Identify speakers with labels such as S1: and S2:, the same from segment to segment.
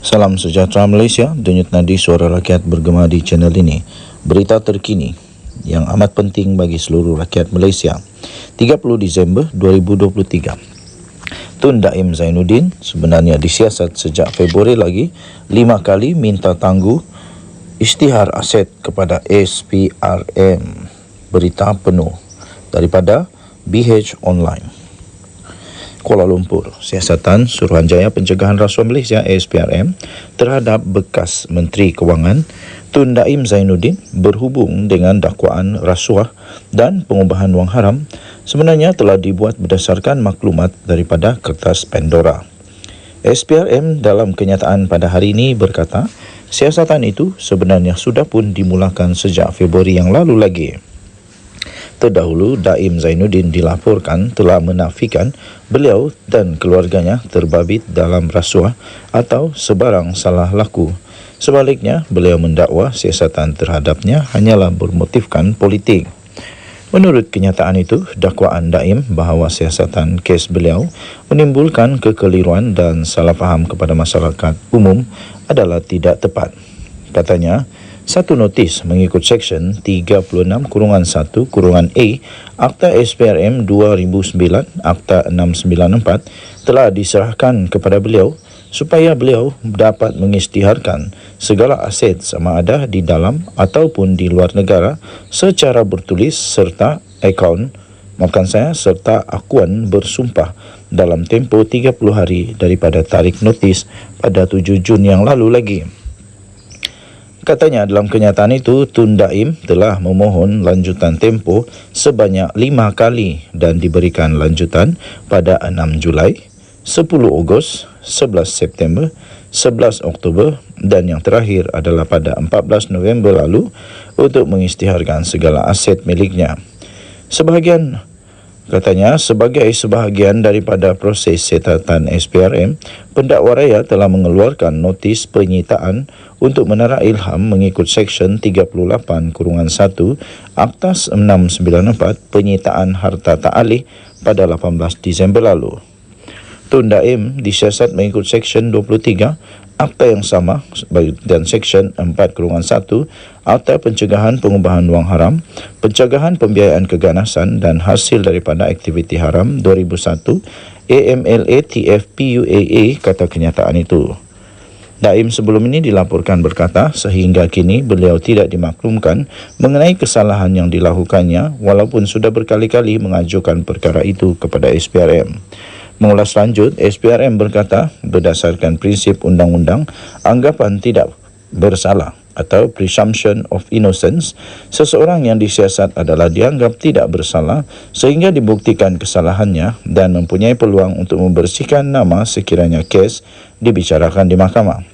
S1: Salam sejahtera Malaysia, Denyut Nadi Suara Rakyat bergema di channel ini. Berita terkini yang amat penting bagi seluruh rakyat Malaysia. 30 Disember 2023. Tun Daim Zainuddin sebenarnya disiasat sejak Februari lagi 5 kali minta tangguh isytihar aset kepada SPRM. Berita penuh daripada BH Online. Kuala Lumpur, Siasatan Suruhanjaya Pencegahan Rasuah Malaysia SPRM terhadap bekas Menteri Kewangan Tun Daim Zainuddin berhubung dengan dakwaan rasuah dan pengubahan wang haram sebenarnya telah dibuat berdasarkan maklumat daripada kertas Pandora. SPRM dalam kenyataan pada hari ini berkata, siasatan itu sebenarnya sudah pun dimulakan sejak Februari yang lalu lagi. Terdahulu, Daim Zainuddin dilaporkan telah menafikan beliau dan keluarganya terbabit dalam rasuah atau sebarang salah laku. Sebaliknya, beliau mendakwa siasatan terhadapnya hanyalah bermotifkan politik. Menurut kenyataan itu, dakwaan Daim bahawa siasatan kes beliau menimbulkan kekeliruan dan salah faham kepada masyarakat umum adalah tidak tepat. Katanya, satu notis mengikut Seksyen 36-1-A Akta SPRM 2009 Akta 694 telah diserahkan kepada beliau supaya beliau dapat mengisytiharkan segala aset sama ada di dalam ataupun di luar negara secara bertulis serta serta akuan bersumpah dalam tempoh 30 hari daripada tarikh notis pada 7 Jun yang lalu lagi. Katanya dalam kenyataan itu, Tun Daim telah memohon lanjutan tempoh sebanyak 5 kali dan diberikan lanjutan pada 6 Julai, 10 Ogos, 11 September, 11 Oktober dan yang terakhir adalah pada 14 November lalu untuk mengisytiharkan segala aset miliknya. Sebagai sebahagian daripada proses setatan SPRM, pendakwa raya telah mengeluarkan notis penyitaan untuk menara ilham mengikut Seksyen 38-1 Akta 694 penyitaan harta tak alih pada 18 Disember lalu. Tun Daim disiasat mengikut Seksyen 23 Akta yang sama dan Seksyen 4-1 Akta Pencegahan Pengubahan Wang Haram, Pencegahan Pembiayaan Keganasan dan Hasil daripada Aktiviti Haram 2001 AMLA TFPUAA kata kenyataan itu. Daim sebelum ini dilaporkan berkata sehingga kini beliau tidak dimaklumkan mengenai kesalahan yang dilakukannya walaupun sudah berkali-kali mengajukan perkara itu kepada SPRM. Mengulas lanjut, SPRM berkata berdasarkan prinsip undang-undang, anggapan tidak bersalah atau presumption of innocence, seseorang yang disiasat adalah dianggap tidak bersalah sehingga dibuktikan kesalahannya dan mempunyai peluang untuk membersihkan nama sekiranya kes dibicarakan di mahkamah.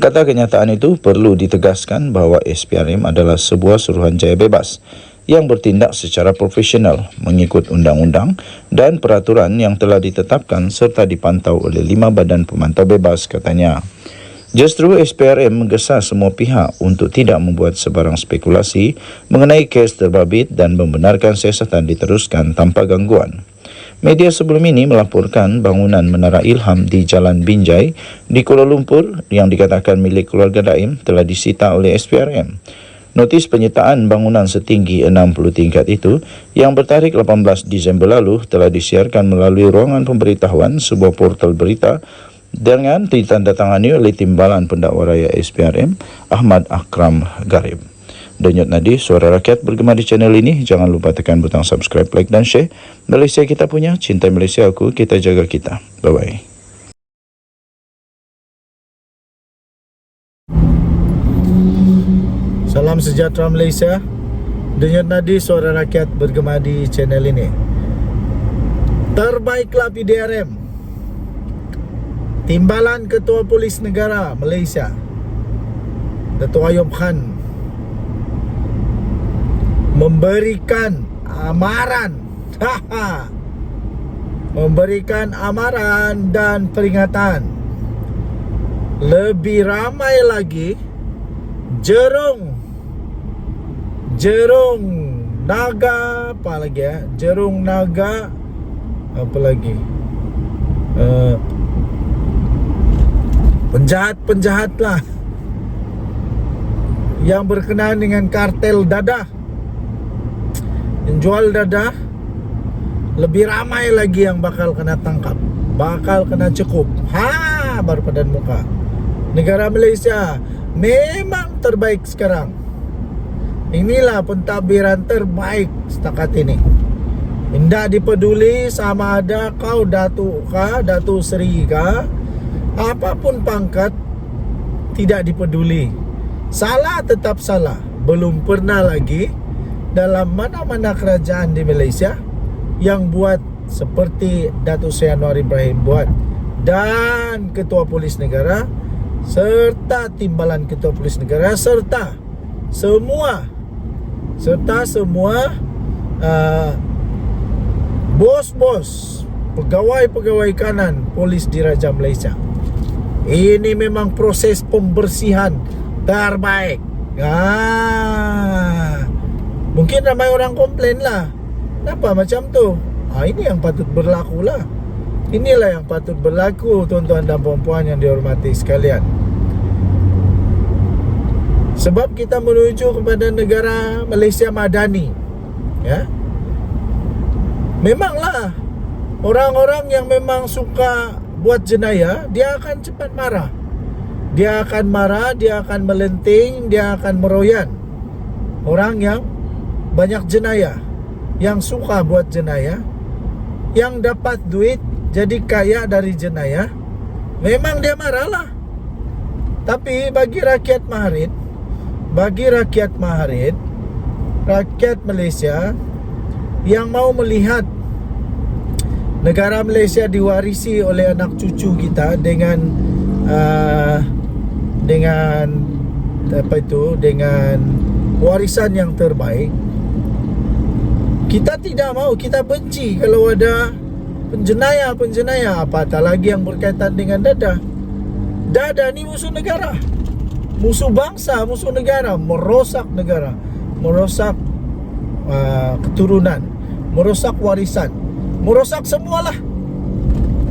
S1: Kata kenyataan itu perlu ditegaskan bahawa SPRM adalah sebuah suruhanjaya bebas yang bertindak secara profesional mengikut undang-undang dan peraturan yang telah ditetapkan serta dipantau oleh 5 badan pemantau bebas, katanya. Justru SPRM menggesa semua pihak untuk tidak membuat sebarang spekulasi mengenai kes terbabit dan membenarkan siasatan diteruskan tanpa gangguan. Media sebelum ini melaporkan bangunan Menara Ilham di Jalan Binjai di Kuala Lumpur yang dikatakan milik keluarga Daim telah disita oleh SPRM. Notis penyitaan bangunan setinggi 60 tingkat itu yang bertarikh 18 Disember lalu telah disiarkan melalui ruangan pemberitahuan sebuah portal berita dengan ditandatangani oleh Timbalan Pendakwa Raya SPRM Ahmad Akram Garib. Denyut Nadi Suara Rakyat bergema di channel ini. Jangan lupa tekan butang subscribe, like dan share. Malaysia kita punya, cinta Malaysia aku, kita jaga kita. Bye-bye.
S2: Salam sejahtera Malaysia. Denyut Nadi Suara Rakyat bergema di channel ini. Terbaiklah PDRM. Timbalan Ketua Polis Negara Malaysia Dato' Ayub Khan memberikan amaran. Haha. Memberikan amaran dan peringatan. Lebih ramai lagi jerung naga, apa lagi ya? Jerung naga, apa lagi? Penjahat-penjahat lah yang berkenaan dengan kartel dadah, yang jual dadah. Lebih ramai lagi yang bakal kena tangkap, bakal kena cekup. Berpadan muka. Negara Malaysia memang terbaik sekarang. Inilah pentadbiran terbaik setakat ini. Tidak dipeduli sama ada kau Datuk kah, Datuk Seri kah, apapun pangkat, tidak dipeduli. Salah tetap salah. Belum pernah lagi dalam mana-mana kerajaan di Malaysia yang buat seperti Datuk Seri Anwar Ibrahim buat, dan Ketua Polis Negara serta Timbalan Ketua Polis Negara serta semua bos-bos, pegawai-pegawai kanan polis di Raja Malaysia. Ini memang proses pembersihan terbaik. Mungkin ramai orang komplain lah, kenapa macam tu? Ini yang patut berlaku lah. Inilah yang patut berlaku, tuan-tuan dan puan-puan yang dihormati sekalian. Sebab kita menuju kepada negara Malaysia Madani, ya. Memanglah orang-orang yang memang suka buat jenayah, dia akan cepat marah. Dia akan marah, dia akan melenting, dia akan meroyan. Orang yang banyak jenayah, yang suka buat jenayah, yang dapat duit, jadi kaya dari jenayah, memang dia marahlah. Tapi bagi rakyat Maharin, rakyat Malaysia yang mau melihat negara Malaysia diwarisi oleh anak cucu kita dengan dengan warisan yang terbaik, kita tidak mau, kita benci kalau ada penjenayah, apatah lagi yang berkaitan dengan dadah. Dadah ni musuh negara, musuh bangsa, musuh negara, merosak negara, merosak keturunan, merosak warisan, merosak semualah.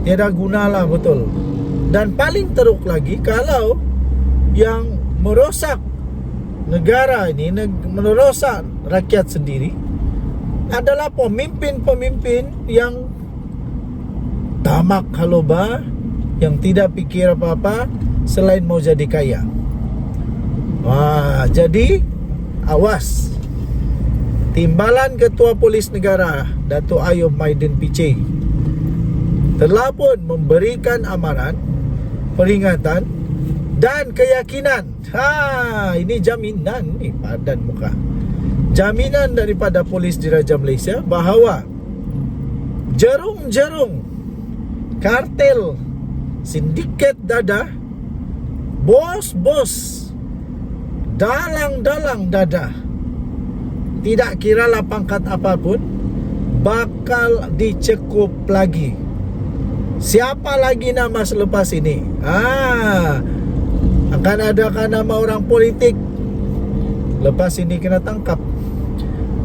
S2: Tiada gunalah betul. Dan paling teruk lagi kalau yang merosak negara ini, merosak rakyat sendiri, adalah pemimpin-pemimpin yang tamak haloba, yang tidak pikir apa-apa selain mau jadi kaya. Jadi awas. Timbalan Ketua Polis Negara Datuk Ayub Maidin Piche telah pun memberikan amaran, peringatan dan keyakinan. Ini jaminan ni padan muka. Jaminan daripada polis di Raja Malaysia bahawa jerung-jerung kartel, sindiket dadah, bos-bos, dalang-dalang dadah, tidak kiralah pangkat apapun, bakal dicekup lagi. Siapa lagi nama selepas ini? Akan adakah nama orang politik lepas ini kena tangkap?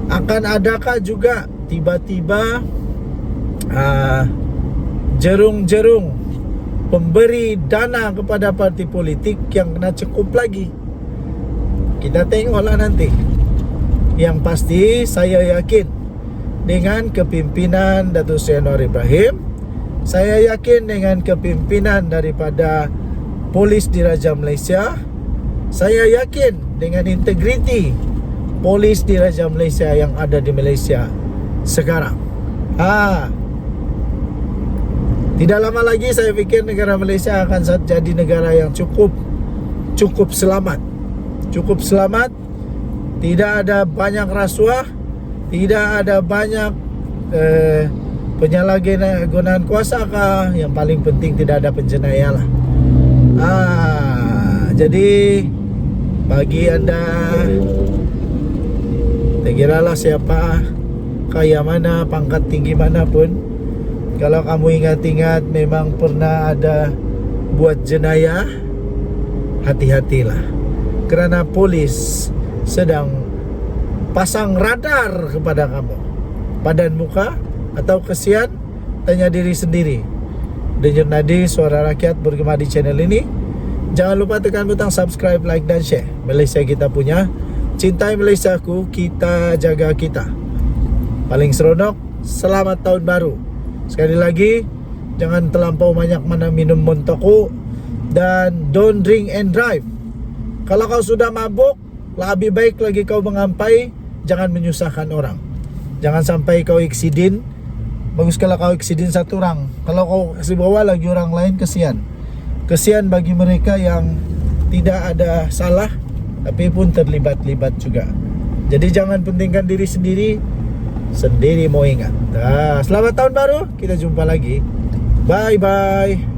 S2: Akan adakah juga tiba-tiba jerung-jerung pemberi dana kepada parti politik yang kena cekup lagi? Kita tengoklah nanti. Yang pasti saya yakin dengan kepimpinan Datuk Seri Anwar Ibrahim, saya yakin dengan kepimpinan daripada polis di Raja Malaysia, saya yakin dengan integriti polis di Raja Malaysia yang ada di Malaysia sekarang. Tidak lama lagi saya fikir negara Malaysia akan jadi negara yang cukup selamat. Cukup selamat. Tidak ada banyak rasuah, tidak ada banyak penyalahgunaan kuasa kah. Yang paling penting tidak ada penjenayah lah. Jadi bagi anda, terkiralah siapa kaya mana, pangkat tinggi mana pun, kalau kamu ingat-ingat memang pernah ada buat jenayah, hati-hatilah. Kerana polis sedang pasang radar kepada kamu. Padan muka atau kesian, tanya diri sendiri. Denyut nadi suara rakyat bergema di channel ini. Jangan lupa tekan butang subscribe, like dan share. Malaysia kita punya. Cintai Malaysiaku, kita jaga kita. Paling seronok, selamat tahun baru. Sekali lagi, jangan terlampau banyak mana minum montoku. Dan don't drink and drive. Kalau kau sudah mabuk, lebih baik lagi kau mengampai. Jangan menyusahkan orang. Jangan sampai kau eksiden. Bagus kalau kau eksiden satu orang. Kalau kau kasih bawa lagi orang lain, kesian. Kesian bagi mereka yang tidak ada salah tapi pun terlibat-libat juga. Jadi jangan pentingkan diri sendiri, sendiri mau ingat. Selamat tahun baru, kita jumpa lagi. Bye-bye.